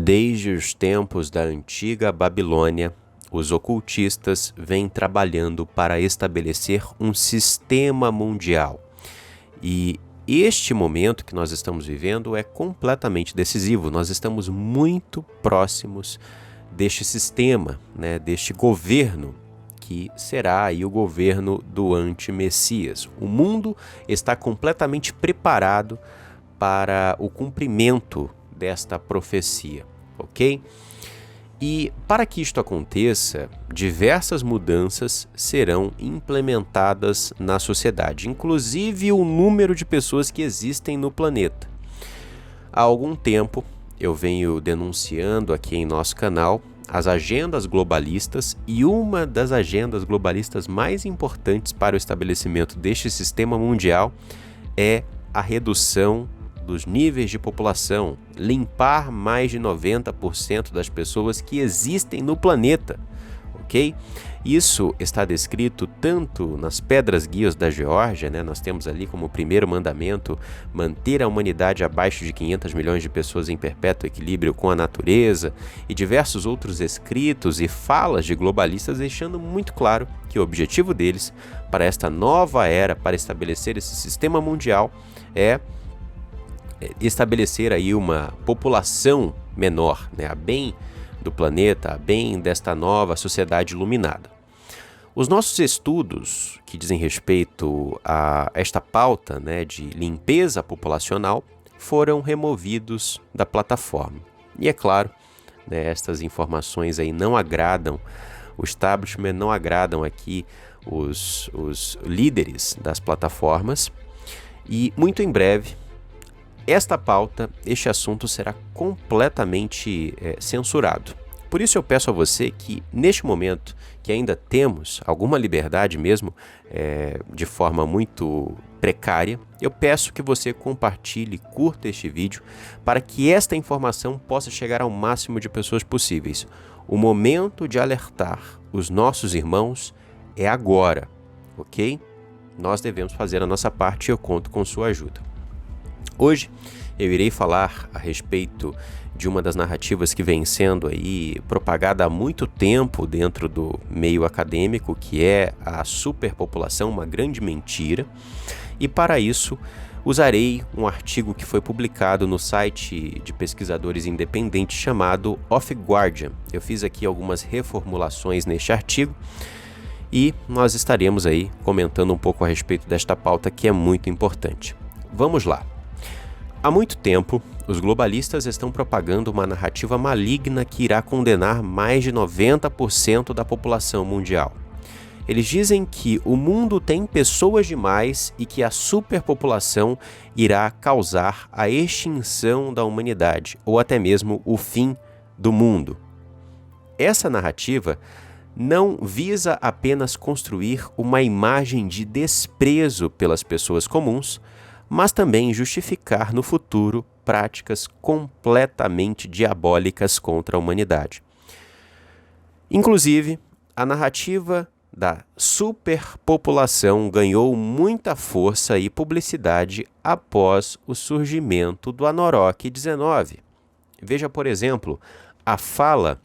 Desde os tempos da antiga Babilônia, os ocultistas vêm trabalhando para estabelecer um sistema mundial. E este momento que nós estamos vivendo é completamente decisivo. Nós estamos muito próximos deste sistema, deste governo, que será aí o governo do anti-Messias. O mundo está completamente preparado para o cumprimento desta profecia, ok? E para que isto aconteça, diversas mudanças serão implementadas na sociedade, inclusive o número de pessoas que existem no planeta. Há algum tempo eu venho denunciando aqui em nosso canal as agendas globalistas, e uma das agendas globalistas mais importantes para o estabelecimento deste sistema mundial é a redução dos níveis de população, limpar mais de 90% das pessoas que existem no planeta, ok? Isso está descrito tanto nas Pedras Guias da Geórgia, nós temos ali como primeiro mandamento manter a humanidade abaixo de 500 milhões de pessoas em perpétuo equilíbrio com a natureza, e diversos outros escritos e falas de globalistas deixando muito claro que o objetivo deles para esta nova era, para estabelecer esse sistema mundial, é estabelecer aí uma população menor, a bem do planeta, a bem desta nova sociedade iluminada. Os nossos estudos que dizem respeito a esta pauta de limpeza populacional foram removidos da plataforma. E é claro, estas informações aí não agradam o establishment, não agradam aqui os líderes das plataformas, e muito em breve esta pauta, este assunto será completamente censurado. Por isso eu peço a você que, neste momento, que ainda temos alguma liberdade mesmo, de forma muito precária, eu peço que você compartilhe, curta este vídeo, para que esta informação possa chegar ao máximo de pessoas possíveis. O momento de alertar os nossos irmãos é agora, ok? Nós devemos fazer a nossa parte e eu conto com sua ajuda. Hoje eu irei falar a respeito de uma das narrativas que vem sendo aí propagada há muito tempo dentro do meio acadêmico, que é a superpopulação, uma grande mentira. E para isso usarei um artigo que foi publicado no site de pesquisadores independentes chamado Off Guardian. Eu fiz aqui algumas reformulações neste artigo e nós estaremos aí comentando um pouco a respeito desta pauta que é muito importante. Vamos lá. Há muito tempo, os globalistas estão propagando uma narrativa maligna que irá condenar mais de 90% da população mundial. Eles dizem que o mundo tem pessoas demais e que a superpopulação irá causar a extinção da humanidade, ou até mesmo o fim do mundo. Essa narrativa não visa apenas construir uma imagem de desprezo pelas pessoas comuns, mas também justificar no futuro práticas completamente diabólicas contra a humanidade. Inclusive, a narrativa da superpopulação ganhou muita força e publicidade após o surgimento do Anorok 19. Veja, por exemplo, a fala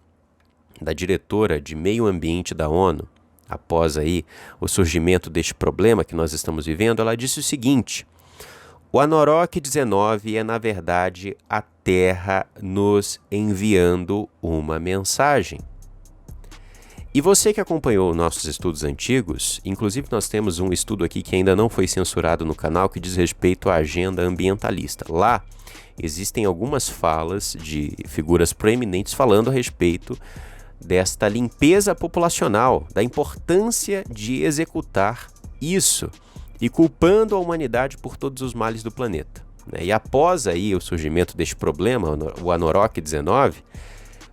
da diretora de Meio Ambiente da ONU, após aí o surgimento deste problema que nós estamos vivendo. Ela disse o seguinte: o Anorok 19 é, na verdade, a Terra nos enviando uma mensagem. E você que acompanhou nossos estudos antigos, inclusive nós temos um estudo aqui que ainda não foi censurado no canal, que diz respeito à agenda ambientalista. Lá existem algumas falas de figuras proeminentes falando a respeito desta limpeza populacional, da importância de executar isso, e culpando a humanidade por todos os males do planeta. E após aí o surgimento deste problema, o Anorok 19,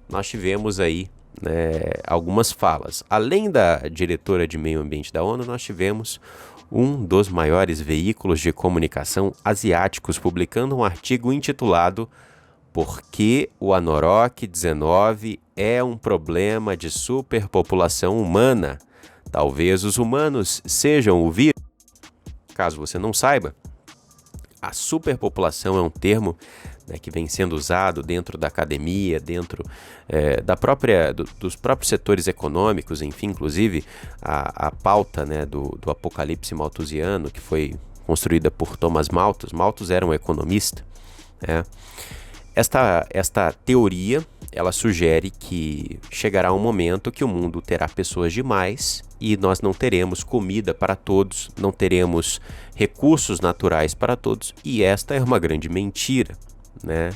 nós tivemos aí algumas falas. Além da diretora de Meio Ambiente da ONU, nós tivemos um dos maiores veículos de comunicação asiáticos publicando um artigo intitulado "Por que o Anorok 19 é um problema de superpopulação humana? Talvez os humanos sejam o vírus." Caso você não saiba, a superpopulação é um termo né, que vem sendo usado dentro da academia, dentro dos próprios setores econômicos, enfim, inclusive a pauta, né, do Apocalipse malthusiano, que foi construída por Thomas Malthus. Malthus era um economista, né? Esta teoria, ela sugere que chegará um momento que o mundo terá pessoas demais e nós não teremos comida para todos, não teremos recursos naturais para todos, e esta é uma grande mentira, né?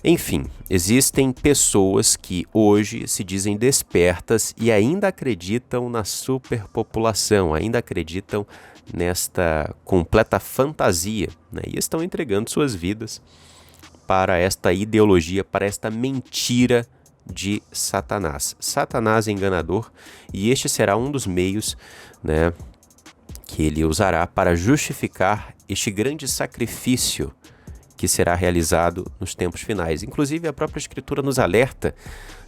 Enfim, existem pessoas que hoje se dizem despertas e ainda acreditam na superpopulação, ainda acreditam nesta completa fantasia, né? E estão entregando suas vidas para esta ideologia, para esta mentira de Satanás. Satanás é enganador e este será um dos meios, né, que ele usará para justificar este grande sacrifício que será realizado nos tempos finais. Inclusive, a própria Escritura nos alerta,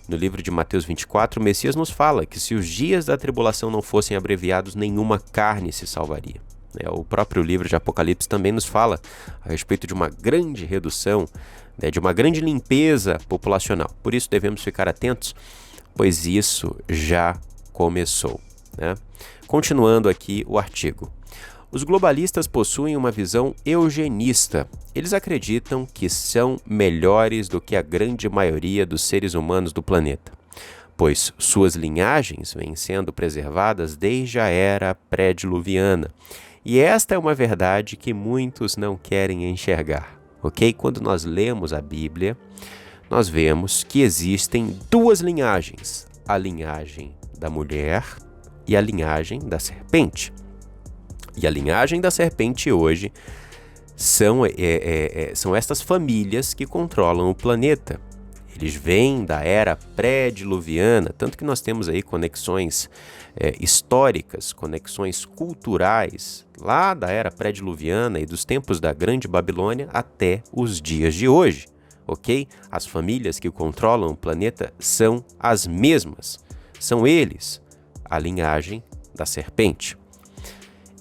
no livro de Mateus 24, o Messias nos fala que se os dias da tribulação não fossem abreviados, nenhuma carne se salvaria. O próprio livro de Apocalipse também nos fala a respeito de uma grande redução, né, de uma grande limpeza populacional. Por isso devemos ficar atentos, pois isso já começou, né? Continuando aqui o artigo. Os globalistas possuem uma visão eugenista. Eles acreditam que são melhores do que a grande maioria dos seres humanos do planeta, pois suas linhagens vêm sendo preservadas desde a era pré-diluviana. E esta é uma verdade que muitos não querem enxergar, ok? Quando nós lemos a Bíblia, nós vemos que existem duas linhagens, a linhagem da mulher e a linhagem da serpente. E a linhagem da serpente hoje são estas famílias que controlam o planeta. Eles vêm da era pré-diluviana, tanto que nós temos aí conexões históricas, conexões culturais, lá da era pré-diluviana e dos tempos da Grande Babilônia até os dias de hoje, ok? As famílias que controlam o planeta são as mesmas, são eles, a linhagem da serpente.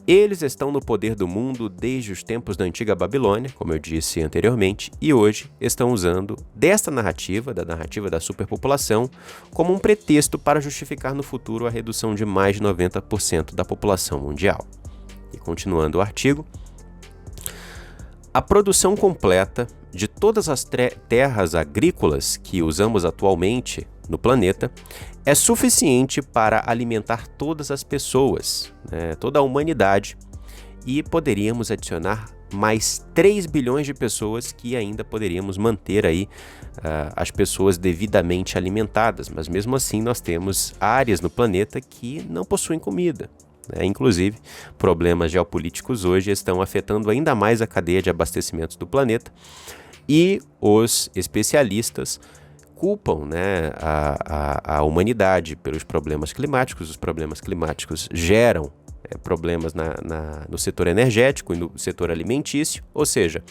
Eles estão no poder do mundo desde os tempos da antiga Babilônia, como eu disse anteriormente, e hoje estão usando desta narrativa, da narrativa da superpopulação, como um pretexto para justificar no futuro a redução de mais de 90% da população mundial. E continuando o artigo, a produção completa de todas as terras agrícolas que usamos atualmente no planeta é suficiente para alimentar todas as pessoas, né, toda a humanidade, e poderíamos adicionar mais 3 bilhões de pessoas que ainda poderíamos manter aí as pessoas devidamente alimentadas, mas mesmo assim nós temos áreas no planeta que não possuem comida. Inclusive, problemas geopolíticos hoje estão afetando ainda mais a cadeia de abastecimentos do planeta, e os especialistas culpam, né, a humanidade pelos problemas climáticos. Os problemas climáticos geram problemas no setor energético e no setor alimentício, ou seja,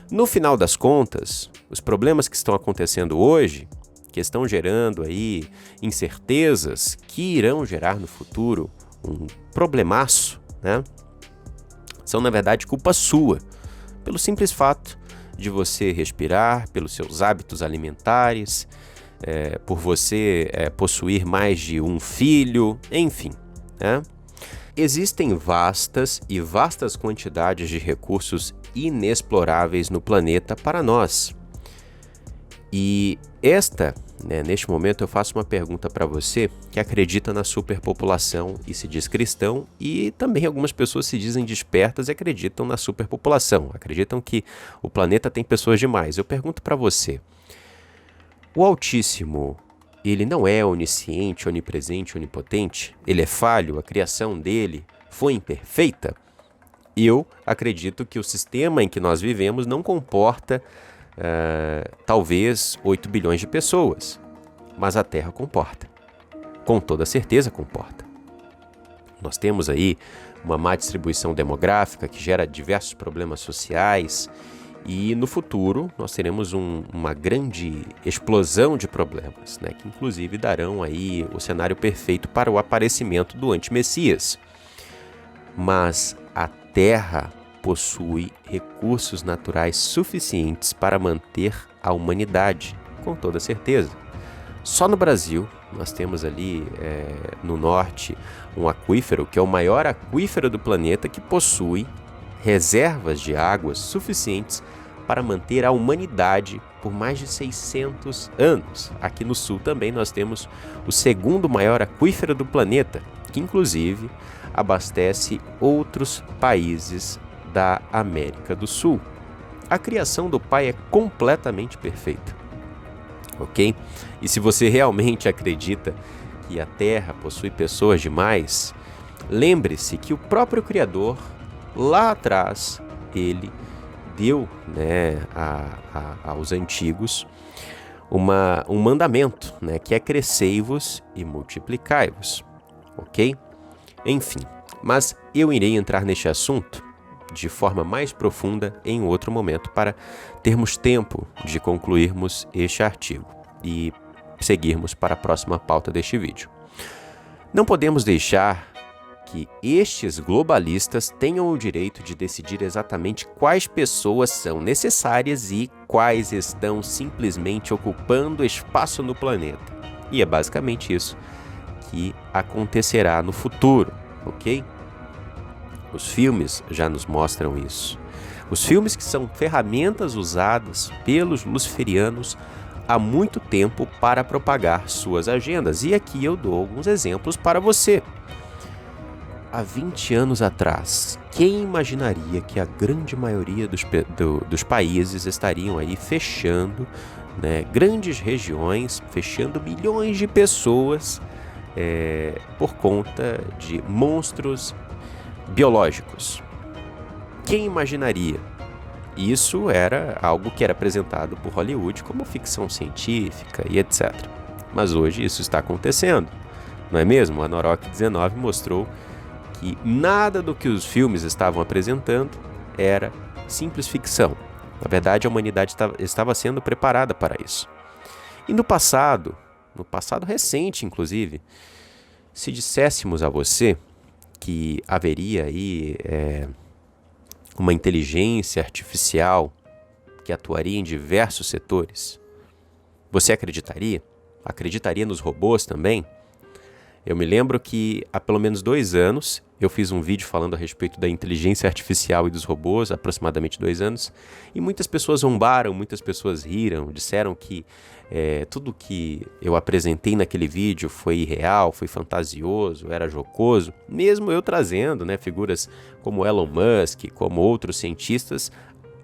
no final das contas, os problemas que estão acontecendo hoje, que estão gerando aí incertezas que irão gerar no futuro um problemaço, né, são na verdade culpa sua, pelo simples fato de você respirar, pelos seus hábitos alimentares, por você possuir mais de um filho, enfim, né? Existem vastas e vastas quantidades de recursos inexploráveis no planeta para nós. E neste momento eu faço uma pergunta para você que acredita na superpopulação e se diz cristão, e também algumas pessoas se dizem despertas e acreditam na superpopulação, acreditam que o planeta tem pessoas demais. Eu pergunto para você, o Altíssimo, ele não é onisciente, onipresente, onipotente? Ele é falho? A criação dele foi imperfeita? Eu acredito que o sistema em que nós vivemos não comporta talvez 8 bilhões de pessoas, mas a Terra comporta. Com toda certeza comporta. Nós temos aí uma má distribuição demográfica que gera diversos problemas sociais, e no futuro nós teremos uma grande explosão de problemas, né, que inclusive darão aí o cenário perfeito para o aparecimento do antimessias. Mas a Terra possui recursos naturais suficientes para manter a humanidade, com toda certeza. Só no Brasil, nós temos ali no norte um aquífero, que é o maior aquífero do planeta, que possui reservas de águas suficientes para manter a humanidade por mais de 600 anos. Aqui no sul também nós temos o segundo maior aquífero do planeta, que inclusive abastece outros países da América do Sul. A criação do Pai é completamente perfeita, ok? E se você realmente acredita que a Terra possui pessoas demais, lembre-se que o próprio Criador, lá atrás, ele deu, aos antigos um mandamento, que é crescei-vos e multiplicai-vos, ok? Enfim, mas eu irei entrar neste assunto de forma mais profunda em outro momento para termos tempo de concluirmos este artigo e seguirmos para a próxima pauta deste vídeo. Não podemos deixar que estes globalistas tenham o direito de decidir exatamente quais pessoas são necessárias e quais estão simplesmente ocupando espaço no planeta. E é basicamente isso que acontecerá no futuro, ok? Os filmes já nos mostram isso. Os filmes que são ferramentas usadas pelos luciferianos há muito tempo para propagar suas agendas. E aqui eu dou alguns exemplos para você. Há 20 anos atrás, quem imaginaria que a grande maioria dos países estariam aí fechando, grandes regiões, fechando milhões de pessoas por conta de monstros biológicos? Quem imaginaria? Isso era algo que era apresentado por Hollywood como ficção científica e etc. Mas hoje isso está acontecendo, não é mesmo? A Norok 19 mostrou que nada do que os filmes estavam apresentando era simples ficção. Na verdade, a humanidade estava sendo preparada para isso. E no passado recente, inclusive, se disséssemos a você que haveria aí uma inteligência artificial que atuaria em diversos setores, você acreditaria? Acreditaria nos robôs também? Eu me lembro que há pelo menos 2 anos eu fiz um vídeo falando a respeito da inteligência artificial e dos robôs, aproximadamente 2 anos, e muitas pessoas zombaram, muitas pessoas riram, disseram que tudo que eu apresentei naquele vídeo foi irreal, foi fantasioso, era jocoso, mesmo eu trazendo figuras como Elon Musk, como outros cientistas,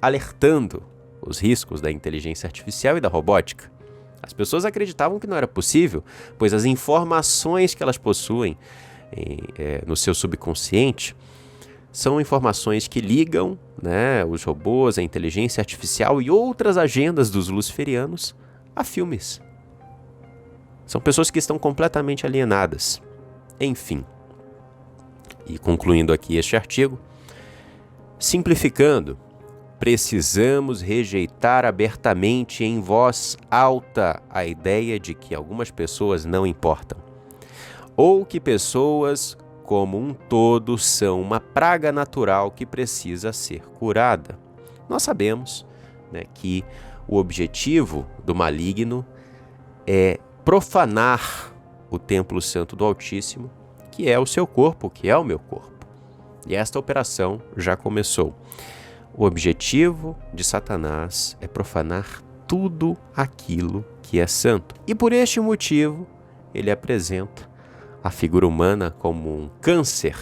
alertando os riscos da inteligência artificial e da robótica. As pessoas acreditavam que não era possível, pois as informações que elas possuem no seu subconsciente são informações que ligam os robôs, a inteligência artificial e outras agendas dos luciferianos a filmes. São pessoas que estão completamente alienadas. Enfim, e concluindo aqui este artigo, simplificando, precisamos rejeitar abertamente em voz alta a ideia de que algumas pessoas não importam, ou que pessoas como um todo são uma praga natural que precisa ser curada. Nós sabemos que o objetivo do maligno é profanar o templo santo do Altíssimo, que é o seu corpo, que é o meu corpo. E esta operação já começou. O objetivo de Satanás é profanar tudo aquilo que é santo. E por este motivo, ele apresenta a figura humana como um câncer.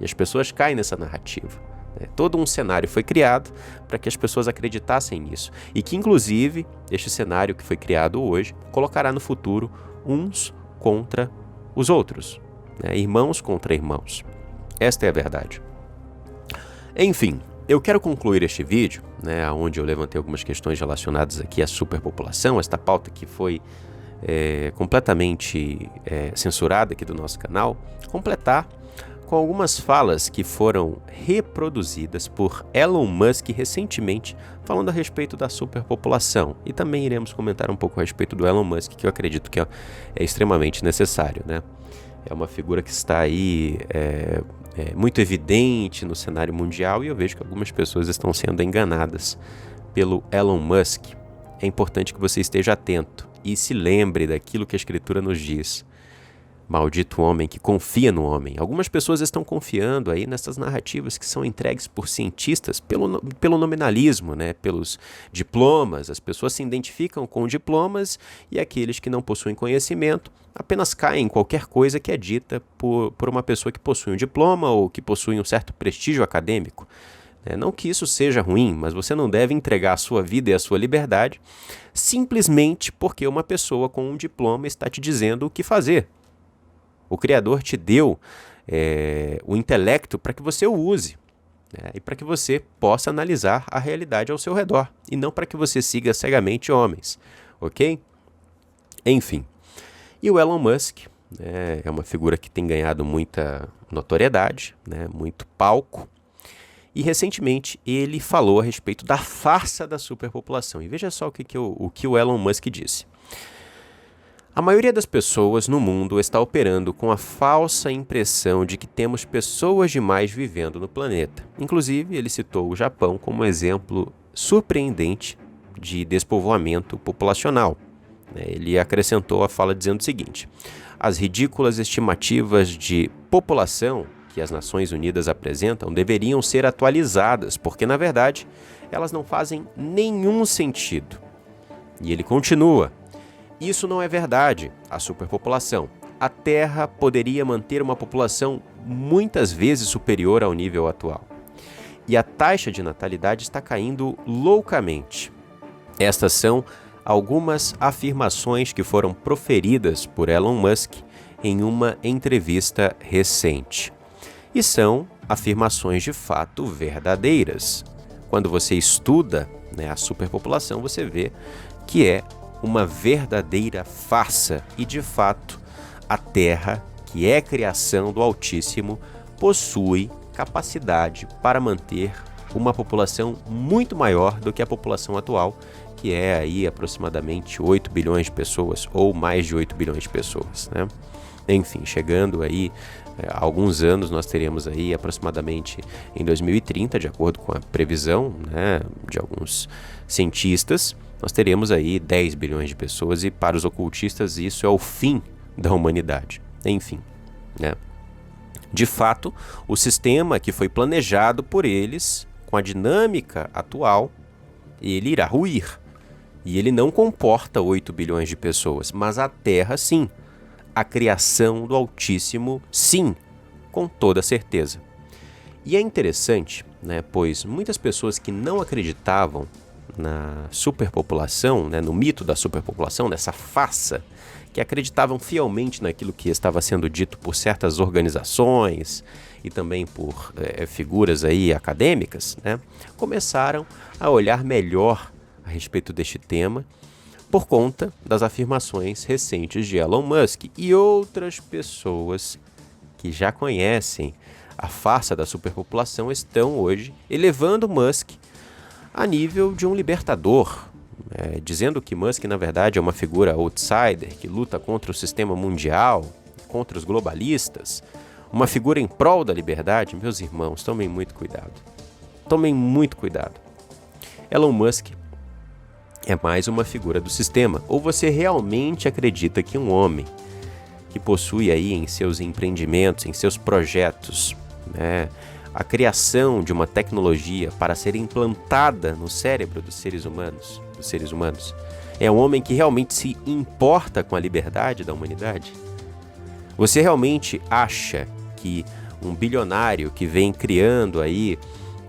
E as pessoas caem nessa narrativa. Todo um cenário foi criado para que as pessoas acreditassem nisso. E que, inclusive, este cenário que foi criado hoje colocará no futuro uns contra os outros. Irmãos contra irmãos. Esta é a verdade. Enfim, eu quero concluir este vídeo, onde eu levantei algumas questões relacionadas aqui à superpopulação, esta pauta que foi completamente censurada aqui do nosso canal, completar com algumas falas que foram reproduzidas por Elon Musk recentemente, falando a respeito da superpopulação. E também iremos comentar um pouco a respeito do Elon Musk, que eu acredito que é extremamente necessário. é uma figura que está aí muito evidente no cenário mundial, e eu vejo que algumas pessoas estão sendo enganadas pelo Elon Musk. É importante que você esteja atento e se lembre daquilo que a Escritura nos diz. Maldito o homem que confia no homem. Algumas pessoas estão confiando aí nessas narrativas que são entregues por cientistas pelo nominalismo, né? Pelos diplomas. As pessoas se identificam com diplomas, e aqueles que não possuem conhecimento apenas caem em qualquer coisa que é dita por uma pessoa que possui um diploma ou que possui um certo prestígio acadêmico. Não que isso seja ruim, mas você não deve entregar a sua vida e a sua liberdade simplesmente porque uma pessoa com um diploma está te dizendo o que fazer. O Criador te deu o intelecto para que você o use, né? E para que você possa analisar a realidade ao seu redor, e não para que você siga cegamente homens, ok? Enfim, e o Elon Musk, né, é uma figura que tem ganhado muita notoriedade, né, muito palco, e recentemente ele falou a respeito da farsa da superpopulação. E veja só o que o Elon Musk disse. A maioria das pessoas no mundo está operando com a falsa impressão de que temos pessoas demais vivendo no planeta. Inclusive, ele citou o Japão como um exemplo surpreendente de despovoamento populacional. Ele acrescentou a fala dizendo o seguinte: as ridículas estimativas de população que as Nações Unidas apresentam deveriam ser atualizadas, porque, na verdade, elas não fazem nenhum sentido. E ele continua: isso não é verdade, a superpopulação. A Terra poderia manter uma população muitas vezes superior ao nível atual. E a taxa de natalidade está caindo loucamente. Estas são algumas afirmações que foram proferidas por Elon Musk em uma entrevista recente. E são afirmações de fato verdadeiras. Quando você estuda, né, a superpopulação, você vê que é uma verdadeira farsa, e de fato a Terra, que é criação do Altíssimo, possui capacidade para manter uma população muito maior do que a população atual, que é aí aproximadamente 8 bilhões de pessoas, ou mais de 8 bilhões de pessoas, né? Enfim, chegando aí a alguns anos, nós teremos aí aproximadamente em 2030, de acordo com a previsão, né, de alguns cientistas, nós teremos aí 10 bilhões de pessoas, e para os ocultistas isso é o fim da humanidade. Enfim, né? De fato, o sistema que foi planejado por eles, com a dinâmica atual, ele irá ruir. E ele não comporta 8 bilhões de pessoas, mas a Terra sim. A criação do Altíssimo sim, com toda certeza. E é interessante, né, pois muitas pessoas que não acreditavam na superpopulação, né, no mito da superpopulação, nessa farsa, que acreditavam fielmente naquilo que estava sendo dito por certas organizações e também por figuras aí acadêmicas, né, começaram a olhar melhor a respeito deste tema por conta das afirmações recentes de Elon Musk e outras pessoas que já conhecem a farsa da superpopulação estão hoje elevando Musk a nível de um libertador, dizendo que Musk, na verdade, é uma figura outsider que luta contra o sistema mundial, contra os globalistas, uma figura em prol da liberdade. Meus irmãos, tomem muito cuidado. Tomem muito cuidado. Elon Musk é mais uma figura do sistema. Ou você realmente acredita que um homem que possui aí em seus empreendimentos, em seus projetos, né, a criação de uma tecnologia para ser implantada no cérebro dos seres humanos, é um homem que realmente se importa com a liberdade da humanidade? Você realmente acha que um bilionário que vem criando aí,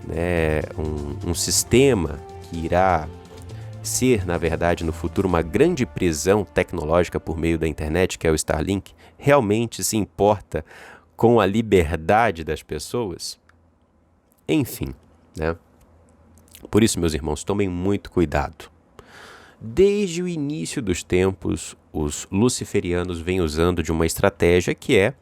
né, um sistema que irá ser, na verdade, no futuro, uma grande prisão tecnológica por meio da internet, que é o Starlink, realmente se importa com a liberdade das pessoas? Enfim, né? Por isso, meus irmãos, tomem muito cuidado. Desde o início dos tempos, os luciferianos vêm usando de uma estratégia que é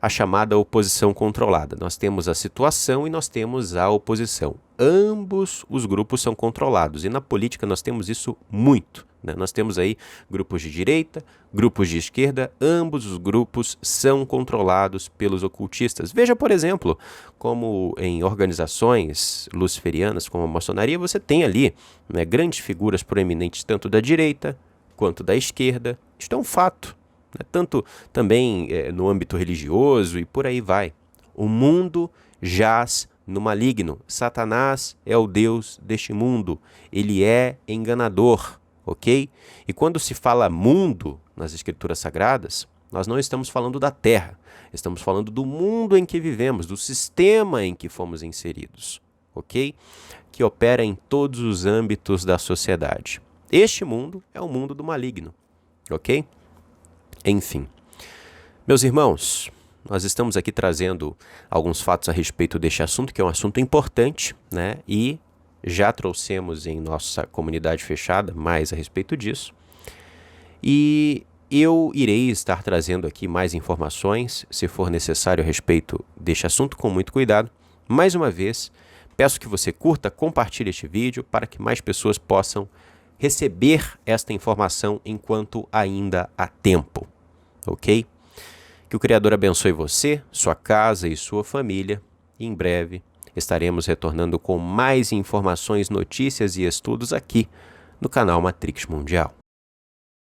a chamada oposição controlada. Nós temos a situação e nós temos a oposição. Ambos os grupos são controlados, e na política nós temos isso muito, né? Nós temos aí grupos de direita, grupos de esquerda, ambos os grupos são controlados pelos ocultistas. Veja, por exemplo, como em organizações luciferianas como a maçonaria, você tem ali, né, grandes figuras proeminentes tanto da direita quanto da esquerda. Isto é um fato, né? Tanto também no âmbito religioso e por aí vai. O mundo jaz no maligno. Satanás é o Deus deste mundo. Ele é enganador, ok? E quando se fala mundo nas escrituras sagradas, nós não estamos falando da terra. Estamos falando do mundo em que vivemos, do sistema em que fomos inseridos, ok? Que opera em todos os âmbitos da sociedade. Este mundo é o mundo do maligno, ok? Enfim, meus irmãos, nós estamos aqui trazendo alguns fatos a respeito deste assunto, que é um assunto importante, né? E já trouxemos em nossa comunidade fechada mais a respeito disso. E eu irei estar trazendo aqui mais informações, se for necessário, a respeito deste assunto, com muito cuidado. Mais uma vez, peço que você curta, compartilhe este vídeo para que mais pessoas possam receber esta informação enquanto ainda há tempo, ok? Que o Criador abençoe você, sua casa e sua família. E em breve estaremos retornando com mais informações, notícias e estudos aqui no canal Matrix Mundial.